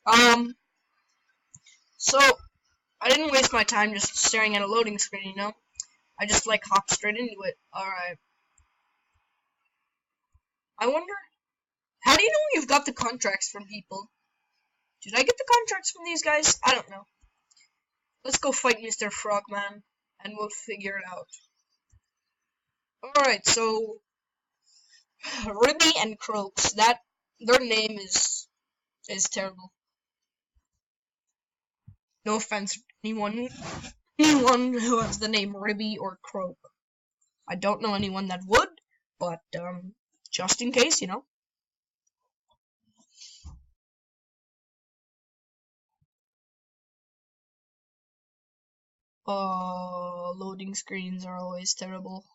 Um, so I didn't waste my time just staring at a loading screen, you know? I just like hop straight into it. Alright. I wonder, how do you know you've got the contracts from people? Did I get the contracts from these guys? I don't know. Let's go fight Mr. Frogman, and we'll figure it out. Alright, so Ribby and Croaks, their name is terrible. No offense to anyone who has the name Ribby or Croak. I don't know anyone that would, but just in case, you know. Loading screens are always terrible.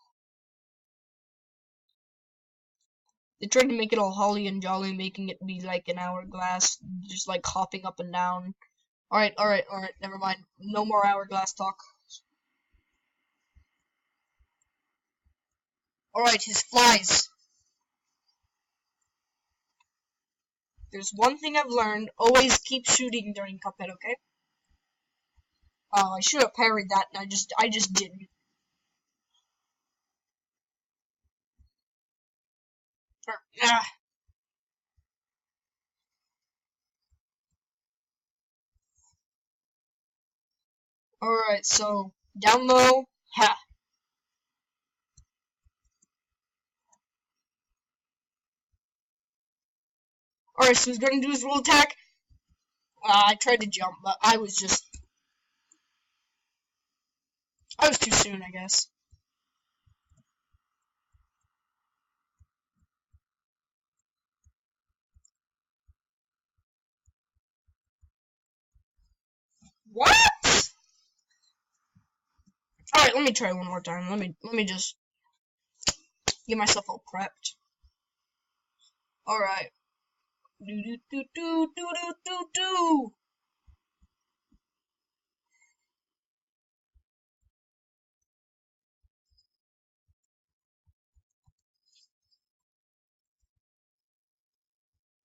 They tried to make it all holly and jolly, making it be like an hourglass, just like hopping up and down. Alright, never mind. No more hourglass talk. Alright, his flies. There's one thing I've learned, always keep shooting during Cuphead, okay? Oh, I should have parried that, and I just didn't. Ah. Alright, so, down low, ha. Alright, so he's gonna do his roll attack. I tried to jump, but I was too soon, I guess. What? Alright, let me try one more time. Let me just get myself all prepped. Alright. Do do do do do do do do.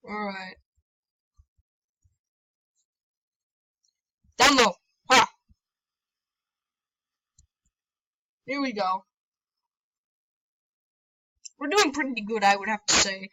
Alright. Down low. Ha! Here we go. We're doing pretty good, I would have to say.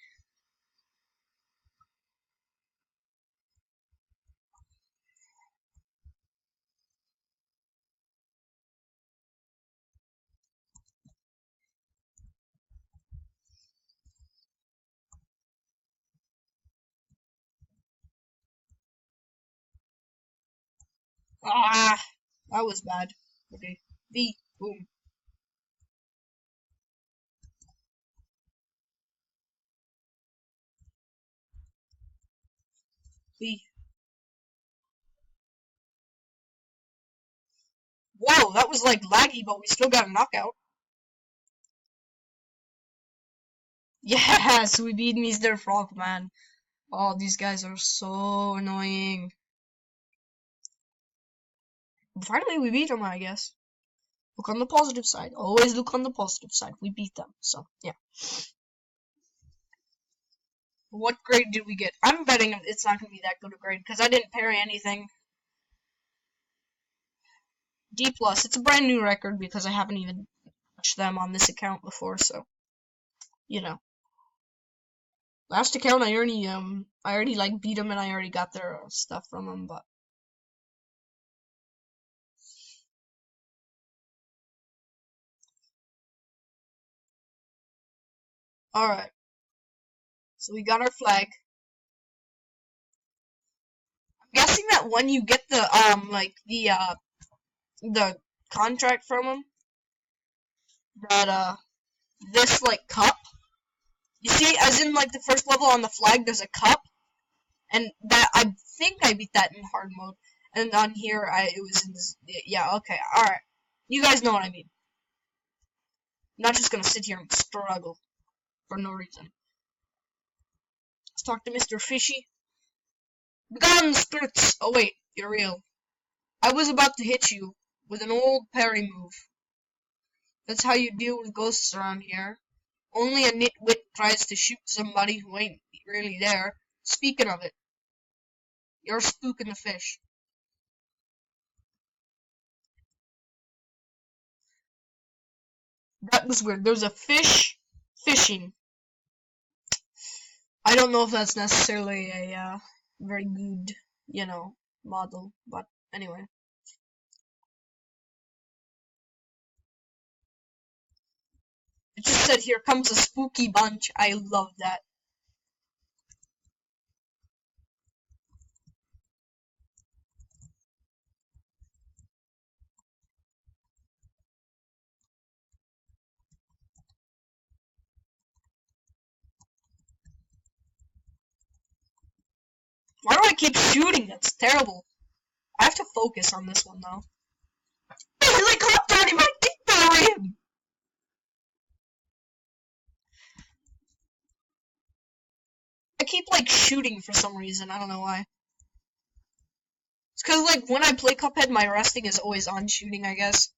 Ah! That was bad. Okay. V. Boom. V. Whoa, that was like laggy, but we still got a knockout. Yes, we beat Mr. Frogman. Oh, these guys are so annoying. Finally, we beat them, I guess. Look on the positive side. Always look on the positive side. We beat them, so, yeah. What grade did we get? I'm betting it's not going to be that good a grade, because I didn't parry anything. D+. It's a brand new record, because I haven't even touched them on this account before, so, you know. Last account, I already, like, beat them, and I already got their stuff from them, but... Alright. So we got our flag. I'm guessing that when you get the contract from them, that, this, like, cup, you see, as in, like, the first level on the flag, there's a cup, and that, I think I beat that in hard mode, and on here, it was in this, yeah, okay, alright, you guys know what I mean. I'm not just gonna sit here and struggle for no reason. Let's talk to Mr. Fishy. Begone, spirits! Oh wait, you're real. I was about to hit you with an old parry move. That's how you deal with ghosts around here. Only a nitwit tries to shoot somebody who ain't really there. Speaking of it, You're spooking the fish. That was weird. There's a fish fishing. I don't know if that's necessarily a very good, model, but anyway. It just said, "Here comes a spooky bunch." I love that. Why do I keep shooting? That's terrible. I have to focus on this one, though. Helicopter in my terrarium! I keep, shooting for some reason. I don't know why. It's because, when I play Cuphead, my resting is always on shooting, I guess.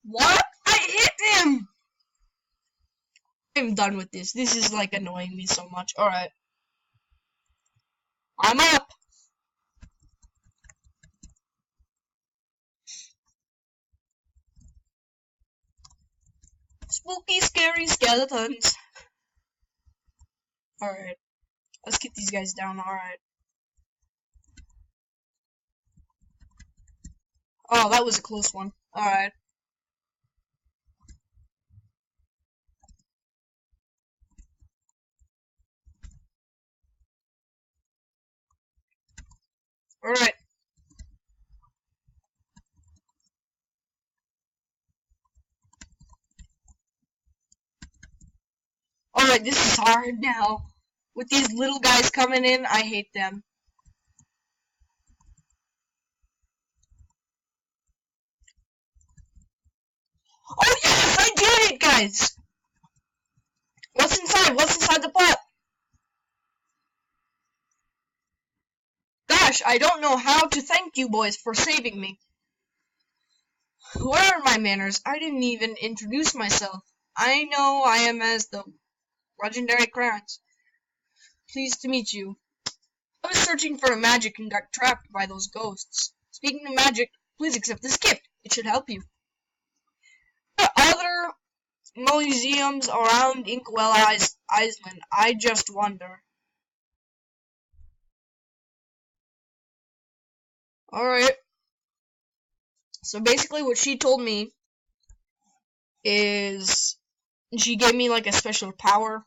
What? I hit him! I'm done with this. This is, annoying me so much. Alright. I'm up! Spooky, scary skeletons. Alright. Let's get these guys down, alright. Oh, that was a close one. Alright. Alright. Alright, this is hard now. With these little guys coming in, I hate them. Oh yes, I did it, guys! What's inside? What's inside the pot? Gosh, I don't know how to thank you boys for saving me. Where are my manners? I didn't even introduce myself. I know I am as the legendary Clarence. Pleased to meet you. I was searching for magic and got trapped by those ghosts. Speaking of magic, please accept this gift. It should help you. There are other museums around Inkwell Island. I just wonder. Alright. So basically what she told me is she gave me a special power.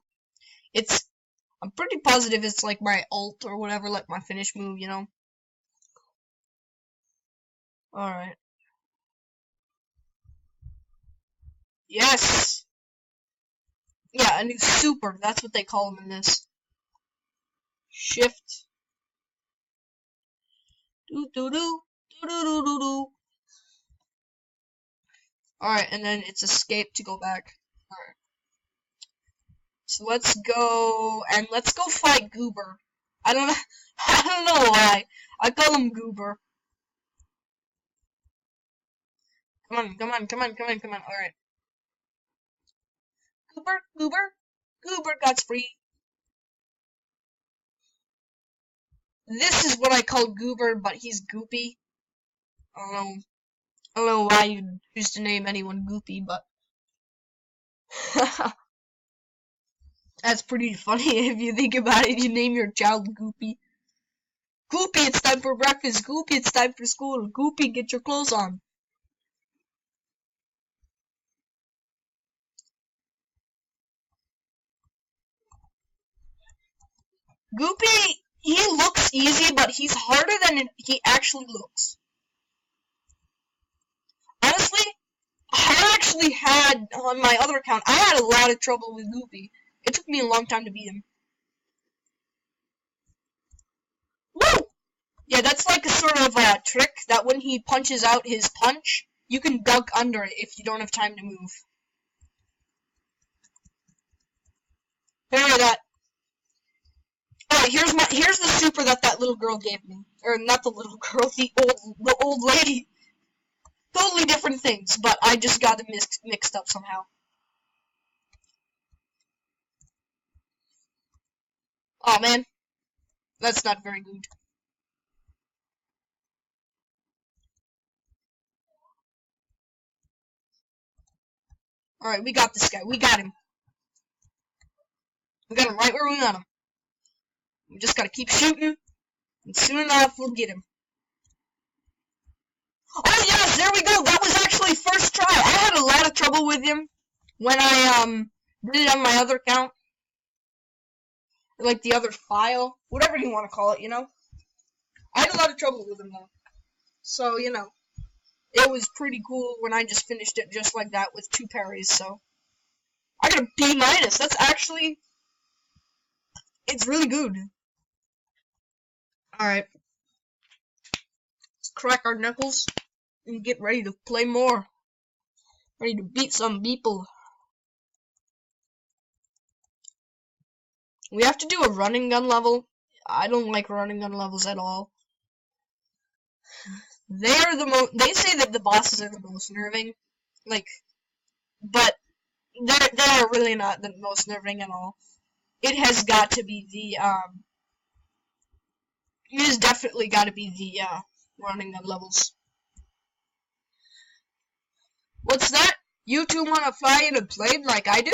I'm pretty positive it's my ult or whatever, my finish move, Alright. Yes! Yeah, a new super. That's what they call them in this. Shift. Do-do-do. Do-do-do-do-do. Alright, and then it's escape to go back. Alright. So let's go, and let's go fight Goober. I don't know why. I call him Goober. Come on, come on, come on, come on, come on. Alright. Goober, Goober, Goober got free. This is what I call Goober, but he's Goopy. I don't know why you choose to name anyone Goopy, but that's pretty funny if you think about it. You name your child Goopy. Goopy, it's time for breakfast. Goopy, it's time for school. Goopy, get your clothes on. Goopy, he looks easy, but he's harder than he actually looks. Honestly, I actually had, on my other account, I had a lot of trouble with Goopy. It took me a long time to beat him. Woo! Yeah, that's a sort of a trick that when he punches out his punch, you can duck under it if you don't have time to move. Alright, here's the super that little girl gave me. Or not the little girl, the old lady. Totally different things, but I just got them mixed up somehow. Oh man, that's not very good. Alright, we got this guy. We got him. We got him right where we want him. We just gotta keep shooting, and soon enough we'll get him. Oh yes, there we go. That was actually first try. I had a lot of trouble with him when I did it on my other account, like the other file, whatever you want to call it. You know, I had a lot of trouble with him though. So you know, it was pretty cool when I just finished it just like that with 2 parries. So I got a B-. That's actually, it's really good. All right, let's crack our knuckles and get ready to play more. Ready to beat some people. We have to do a running gun level. I don't like running gun levels at all. They say that the bosses are the most nerving, like, but they're really not the most nerving at all. It has got to be it has definitely got to be the running gun levels. What's that? You two want to fly in a plane like I do?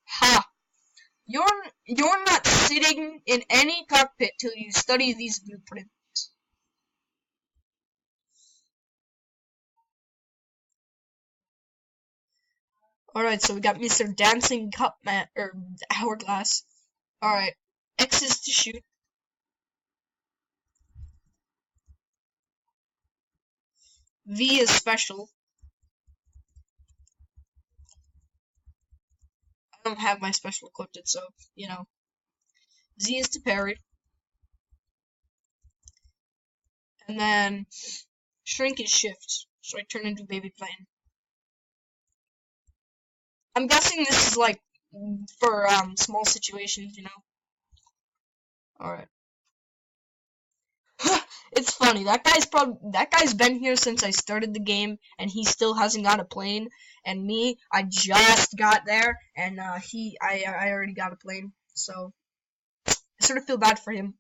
Ha! You're not sitting in any cockpit till you study these blueprints. Alright, so we got Mr. Dancing Cup Man, or Hourglass. Alright, X is to shoot. V is special. I don't have my special equipped, so, you know. Z is to parry. And then shrink is shift, so I turn into a baby plane. I'm guessing this is like for small situations, you know. Alright. It's funny, that guy's been here since I started the game, and he still hasn't got a plane. And me, I just got there, and I already got a plane. So I sort of feel bad for him.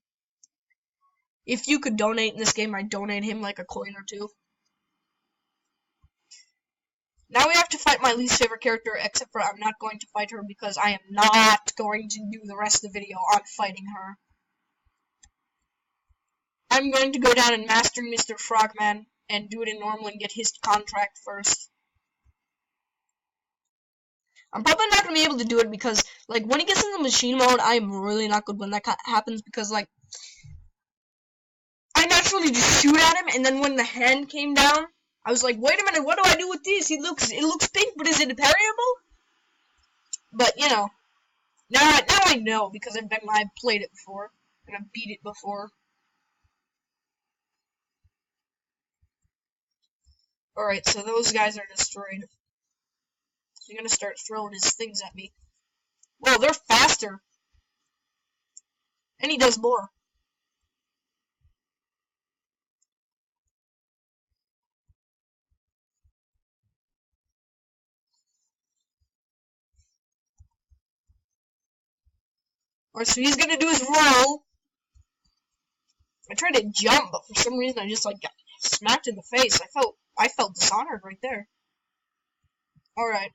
If you could donate in this game, I'd donate him like a coin or 2. Now we have to fight my least favorite character, except for I'm not going to fight her because I am not going to do the rest of the video on fighting her. I'm going to go down and master Mr. Frogman and do it in normal and get his contract first. I'm probably not going to be able to do it because, like, when he gets in the machine mode, I'm really not good when that happens because, like, I naturally just shoot at him, and then when the hand came down, I was like, wait a minute, what do I do with this? It looks pink, but is it parryable? But, you know, now I know because I've played it before, and I've beat it before. Alright, so those guys are destroyed. They're gonna start throwing his things at me. Well, they're faster. And he does more. Alright, so he's gonna do his roll. I tried to jump, but for some reason I just like got smacked in the face. I felt dishonored right there. Alright.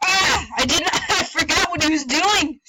Ah! I forgot what he was doing!